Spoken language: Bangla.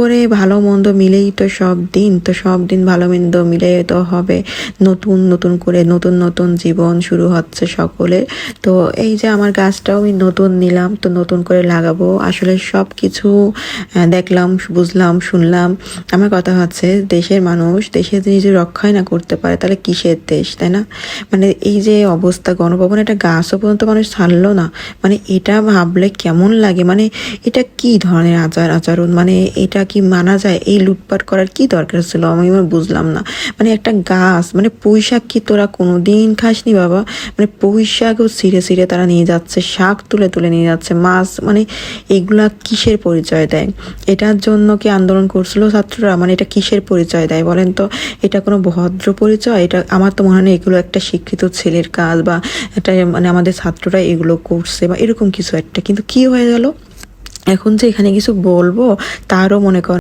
করে ভালো মন্দ মিলেই তো সব দিন ভালো মন্দ মিলে তো হবে। নতুন নতুন করে নতুন নতুন জীবন শুরু হচ্ছে সকলের। তো এই যে আমার গাছটাও আমি নতুন নিলাম, তো নতুন করে লাগাবো। আসলে সব কিছু দেখলাম, বুঝলাম, শুনলাম। আমার কথা হচ্ছে, দেশের মানুষ দেশের জিনিস যদি রক্ষাই না করতে পারে তাহলে কিসের দেশ, তাই না? মানে এই যে অবস্থা, গণভবনে একটা গাছও পর্যন্ত মানুষ ছাড়লো না। মানে এটা ভাবলে কেমন লাগে, মানে এটা কি ধরনের আচরণ, মানে এটা কি মানা যায়? এই লুটপাট করার কি দরকার ছিল আমি বুঝলাম না। মানে একটা গাছ, মানে পুঁই শাক কি তোরা কোনোদিন খাসনি বাবা? মানে পুঁই শাকও ছিঁড়ে ছিঁড়ে তারা নিয়ে যাচ্ছে, শাক তুলে তুলে নিয়ে যাচ্ছে, মাছ, মানে এগুলা কিসের পরিচয় দেয়? এটার জন্য কি আন্দোলন করছিল ছাত্ররা? মানে এটা কিসের পরিচয় দেয় বলেন তো? এটা কোনো ভদ্র পরিচয়? এটা আমার তো মনে হয় না এগুলো একটা শিক্ষিত ছেলের কাজ, বা একটা মানে আমাদের ছাত্ররা এগুলো করছে বা এরকম কিছু একটা। কিন্তু কি হয়ে গেল এখন যে এখানে কিছু বলবো তারও মনে কর